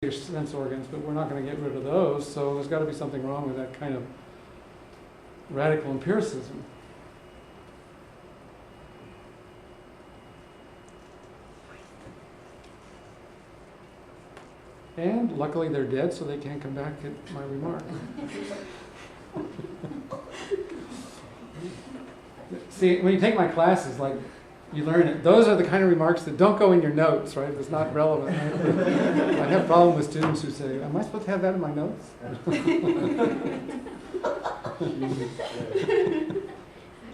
sense organs, but we're not going to get rid of those, so there's got to be something wrong with that kind of radical empiricism. And luckily they're dead, so they can't come back at my remark. See, when you take my classes, like, you learn it. Those are the kind of remarks that don't go in your notes, right? It's not relevant. Right? I have a problem with students who say, am I supposed to have that in my notes? It's going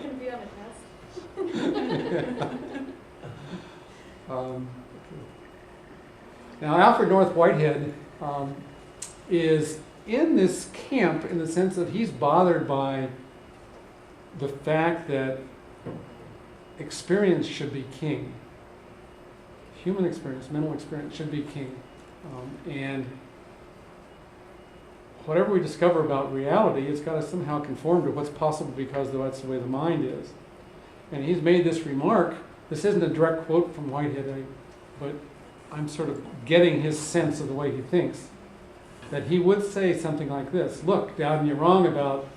to be on a test. Now, Alfred North Whitehead is in this camp in the sense that he's bothered by the fact that experience should be king. Human experience, mental experience should be king. And whatever we discover about reality, it's got to somehow conform to what's possible because that's the way the mind is. And he's made this remark. This isn't a direct quote from Whitehead, but I'm sort of getting his sense of the way he thinks. That he would say something like this: look, Dowden, you're wrong about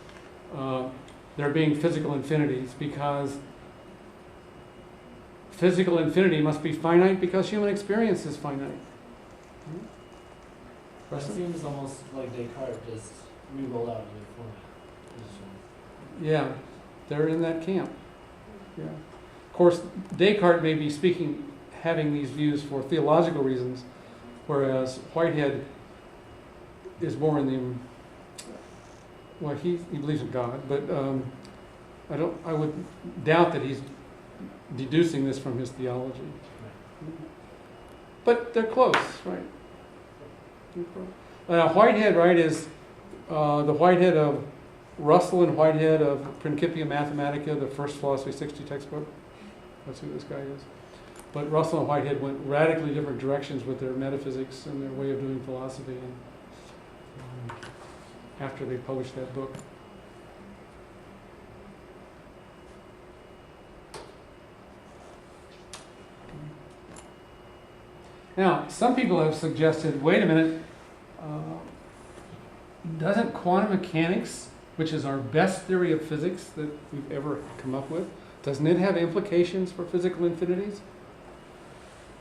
there being physical infinities, because physical infinity must be finite because human experience is finite. It seems almost like Descartes just re-rolled out a new format. Yeah, they're in that camp. Yeah. Of course, Descartes may be having these views for theological reasons, whereas Whitehead is more in the, well, he believes in God, but I would doubt that he's deducing this from his theology. But they're close, right? Whitehead, right, is the Whitehead of Russell and Whitehead of Principia Mathematica, the first Philosophy 60 textbook. That's who this guy is. But Russell and Whitehead went radically different directions with their metaphysics and their way of doing philosophy, and after they published that book. Now, some people have suggested, wait a minute, doesn't quantum mechanics, which is our best theory of physics that we've ever come up with, doesn't it have implications for physical infinities?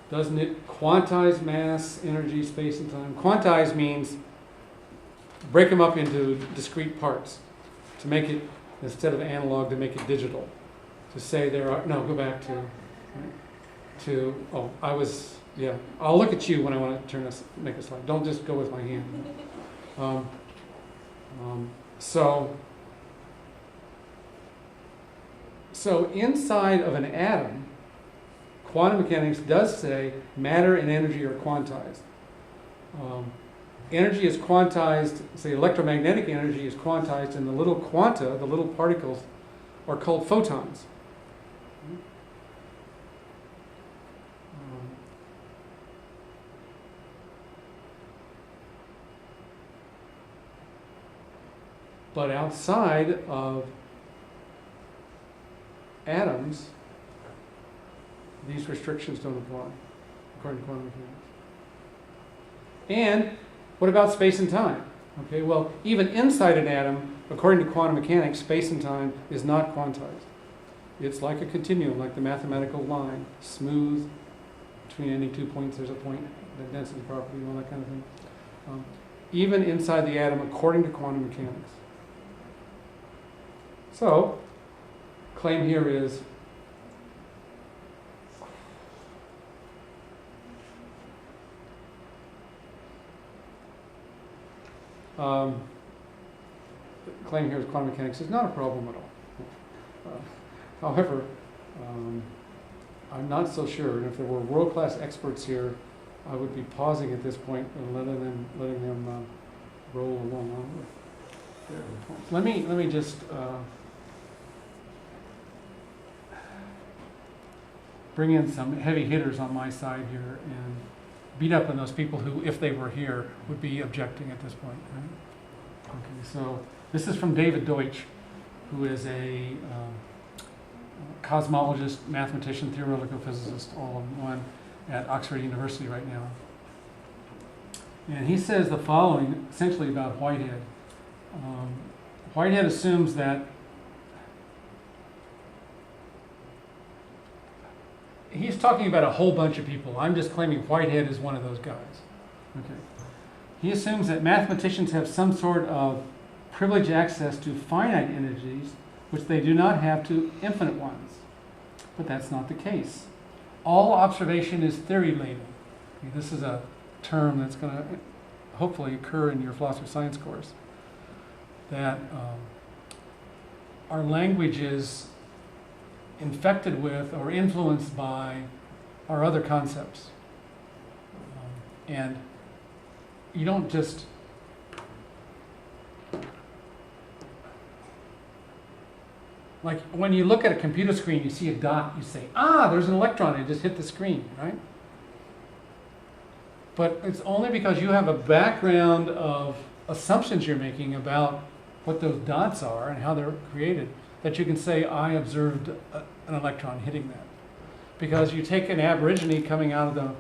Doesn't it quantize mass, energy, space, and time? Quantize means break them up into discrete parts to make it, instead of analog, to make it digital. To say there are, no, go back to, yeah, I'll look at you when I want to make a slide. Don't just go with my hand. So inside of an atom, quantum mechanics does say matter and energy are quantized. Energy is quantized, say electromagnetic energy is quantized, and the little quanta, the little particles, are called photons. But outside of atoms, these restrictions don't apply, according to quantum mechanics. And what about space and time? Okay, well, even inside an atom, according to quantum mechanics, space and time is not quantized. It's like a continuum, like the mathematical line, smooth. Between any 2 points, there's a point, the density property, and all that kind of thing. Even inside the atom, according to quantum mechanics. So, claim here is quantum mechanics is not a problem at all. However, I'm not so sure. And if there were world-class experts here, I would be pausing at this point and letting them roll along. Let me just bring in some heavy hitters on my side here and beat up on those people who, if they were here, would be objecting at this point. Right? Okay, so this is from David Deutsch, who is a cosmologist, mathematician, theoretical physicist, all in one, at Oxford University right now. And he says the following, essentially about Whitehead. Whitehead assumes that he's talking about a whole bunch of people. I'm just claiming Whitehead is one of those guys. Okay. He assumes that mathematicians have some sort of privileged access to finite entities which they do not have to infinite ones. But that's not the case. All observation is theory-laden. Okay, this is a term that's going to hopefully occur in your philosophy of science course. That our language is infected with or influenced by our other concepts. And you don't just like when you look at a computer screen, you see a dot, you say, ah, there's an electron, it just hit the screen, right? But it's only because you have a background of assumptions you're making about what those dots are and how they're created that you can say, I observed an electron hitting that. Because you take an aborigine coming out of the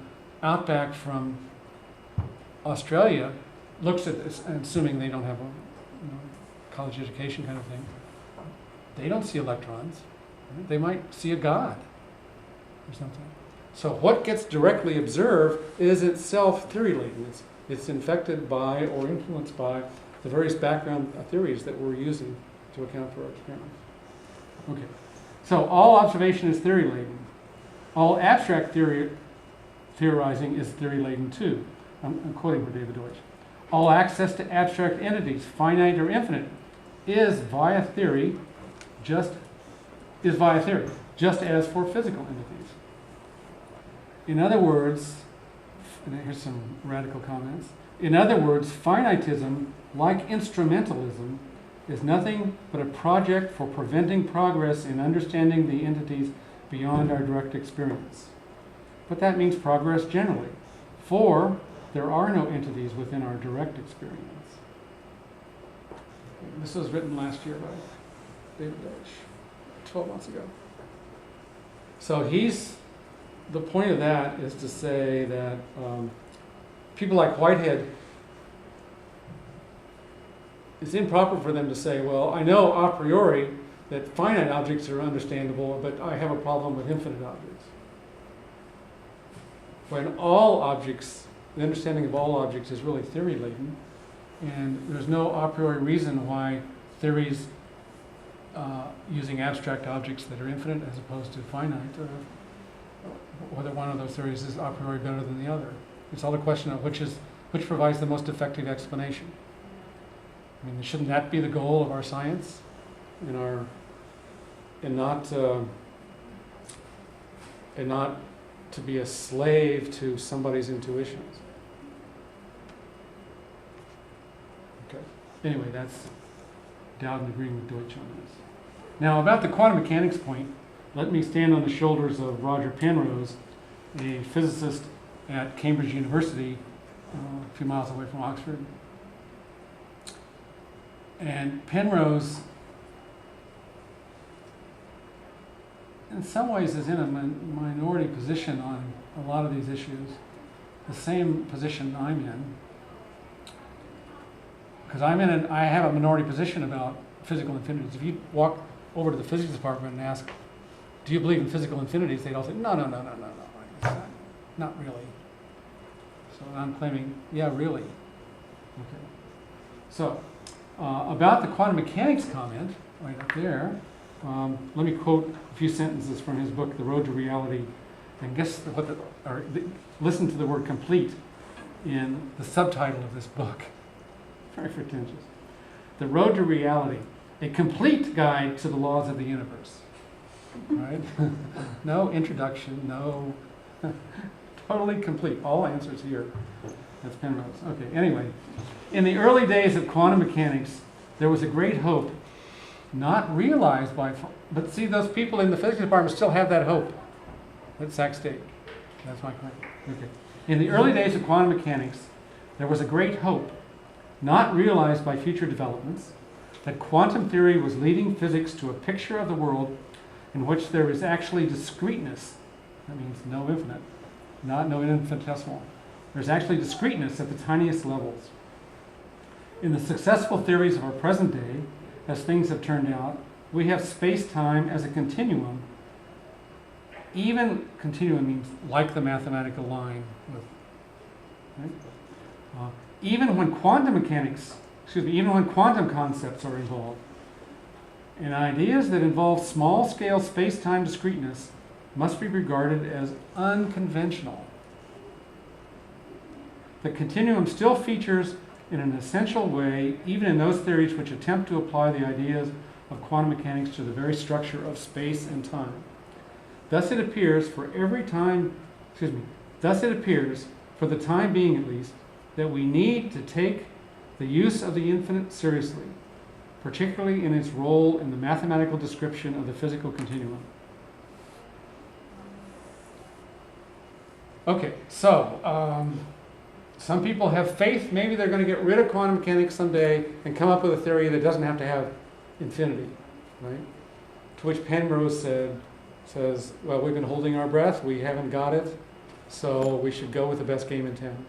outback from Australia, looks at this, and assuming they don't have a college education kind of thing, they don't see electrons. Right? They might see a god or something. So what gets directly observed is itself theory-laden. It's infected by or influenced by the various background theories that we're using to account for our experiments. Okay, so all observation is theory-laden. All abstract theorizing is theory-laden too. I'm quoting from David Deutsch. All access to abstract entities, finite or infinite, is via theory, just as for physical entities. In other words, and here's some radical comments. In other words, finitism, like instrumentalism, is nothing but a project for preventing progress in understanding the entities beyond our direct experience. But that means progress generally, for there are no entities within our direct experience. This was written last year by David Deutsch, 12 months ago. So the point of that is to say that people like Whitehead, it's improper for them to say, well, I know a priori that finite objects are understandable, but I have a problem with infinite objects. When all objects, the understanding of all objects is really theory-laden, and there's no a priori reason why theories using abstract objects that are infinite as opposed to finite, whether one of those theories is a priori better than the other. It's all a question of which provides the most effective explanation. I mean, shouldn't that be the goal of our science, and not to be a slave to somebody's intuitions? Okay. Anyway, that's Dowden agreeing with Deutsch on this. Now, about the quantum mechanics point, let me stand on the shoulders of Roger Penrose, a physicist at Cambridge University, a few miles away from Oxford. And Penrose, in some ways, is in a minority position on a lot of these issues, the same position I'm in. Because I have a minority position about physical infinities. If you walk over to the physics department and ask, do you believe in physical infinities? They'd all say, no, not really. So I'm claiming, yeah, really. Okay. So, about the quantum mechanics comment, right up there, let me quote a few sentences from his book, The Road to Reality, and guess listen to the word complete in the subtitle of this book. Very pretentious. The Road to Reality, a complete guide to the laws of the universe. Right? No introduction, no, totally complete. All answers here. That's Penrose. Okay, anyway. In the early days of quantum mechanics, there was a great hope, not realized but see, those people in the physics department still have that hope at Sac State. That's my claim. Okay. In the early days of quantum mechanics, there was a great hope, not realized by future developments, that quantum theory was leading physics to a picture of the world in which there is actually discreteness. That means no infinite, no infinitesimal, There's actually discreteness at the tiniest levels. In the successful theories of our present day, as things have turned out, we have space-time as a continuum. Even continuum means like the mathematical line. Right? Even when quantum concepts are involved, and ideas that involve small-scale space-time discreteness must be regarded as unconventional. The continuum still features in an essential way, even in those theories which attempt to apply the ideas of quantum mechanics to the very structure of space and time. Thus it appears, for the time being at least, that we need to take the use of the infinite seriously, particularly in its role in the mathematical description of the physical continuum. Okay, so some people have faith maybe they're going to get rid of quantum mechanics someday and come up with a theory that doesn't have to have infinity, right? To which Penrose says, well, we've been holding our breath, we haven't got it, so we should go with the best game in town.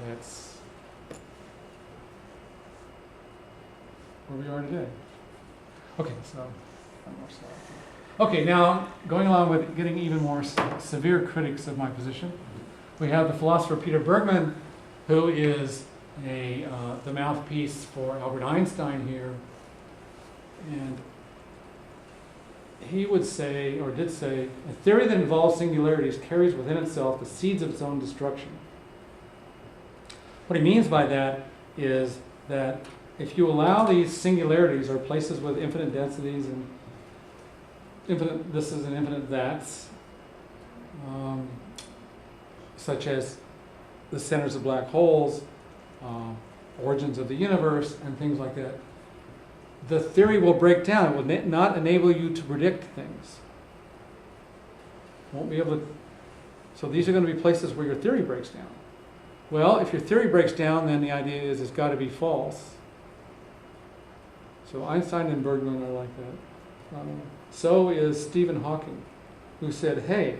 That's where we are today. Okay, so one more slide. Okay, now going along with getting even more severe critics of my position, we have the philosopher Peter Bergman, who is the mouthpiece for Albert Einstein here, and he would say, or did say, a theory that involves singularities carries within itself the seeds of its own destruction. What he means by that is that if you allow these singularities, or places with infinite densities and infinite thises and infinite that's, such as the centers of black holes, origins of the universe, and things like that, the theory will break down. It will not enable you to predict things. Won't be able to. So these are going to be places where your theory breaks down. Well, if your theory breaks down, then the idea is it's got to be false. So Einstein and Bergman are like that. So is Stephen Hawking, who said, hey,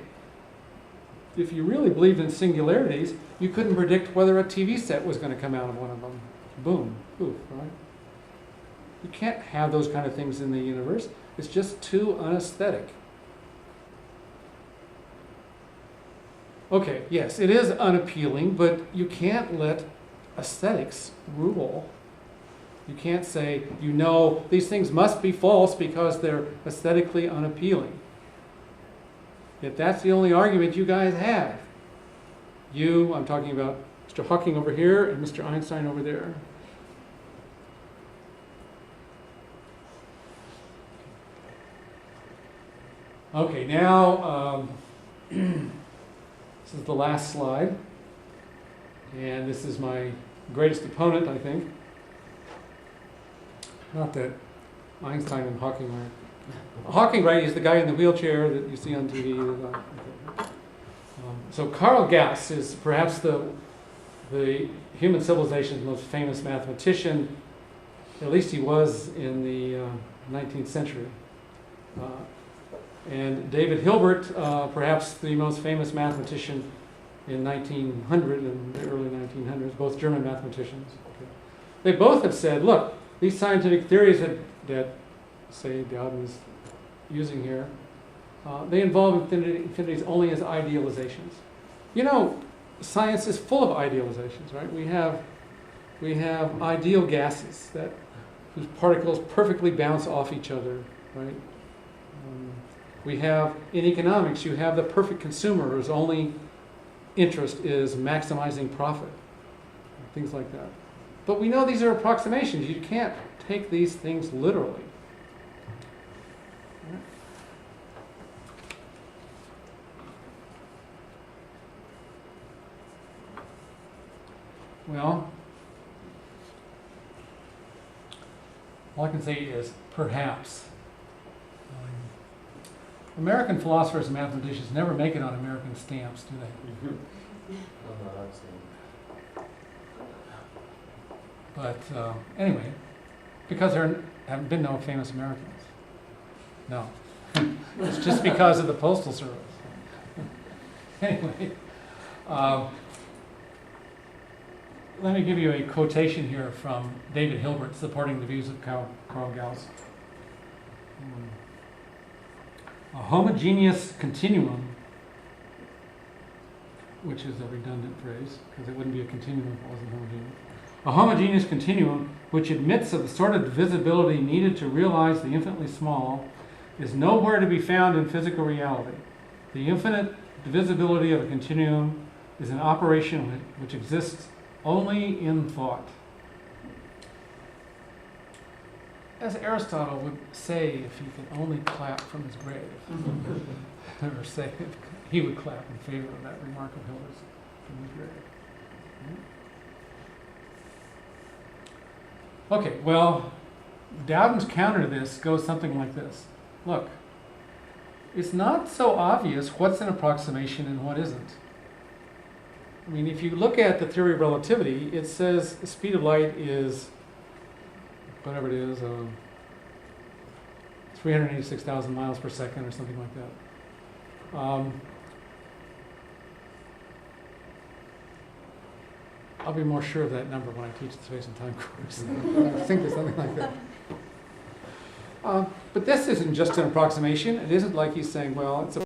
if you really believed in singularities, you couldn't predict whether a TV set was going to come out of one of them. Boom, poof, right? You can't have those kind of things in the universe. It's just too unaesthetic. Okay, yes, it is unappealing, but you can't let aesthetics rule. You can't say, these things must be false because they're aesthetically unappealing. Yet that's the only argument you guys have. I'm talking about Mr. Hawking over here and Mr. Einstein over there. Okay, now this is the last slide, and this is my greatest opponent, I think. Not that Einstein and Hawking are. Hawking, right, is the guy in the wheelchair that you see on TV. So Karl Gauss is perhaps the human civilization's most famous mathematician. At least he was in the 19th century. And David Hilbert, perhaps the most famous mathematician in 1900 and the early 1900s, both German mathematicians. Okay. They both have said, look, these scientific theories that say Dowden is using here, they involve infinities only as idealizations. Science is full of idealizations, right? We have ideal gases whose particles perfectly bounce off each other, right? We have, in economics, you have the perfect consumer whose only interest is maximizing profit, things like that. But we know these are approximations. You can't take these things literally. Well, all I can say is perhaps. American philosophers and mathematicians never make it on American stamps, do they? But anyway, because there haven't been no famous Americans. No. It's just because of the Postal Service. Anyway, let me give you a quotation here from David Hilbert supporting the views of Carl Gauss. A homogeneous continuum, which is a redundant phrase, because it wouldn't be a continuum if it wasn't homogeneous. A homogeneous continuum, which admits of the sort of divisibility needed to realize the infinitely small, is nowhere to be found in physical reality. The infinite divisibility of a continuum is an operation which exists only in thought. As Aristotle would say if he could only clap from his grave, or say he would clap in favor of that remark of Hilbert's from his grave. Okay, well, Dowden's counter to this goes something like this. Look, it's not so obvious what's an approximation and what isn't. I mean, if you look at the theory of relativity, it says the speed of light is, whatever it is, 386,000 miles per second or something like that. I'll be more sure of that number when I teach the space and time course. I think it's something like that. But this isn't just an approximation. It isn't like he's saying, well, it's a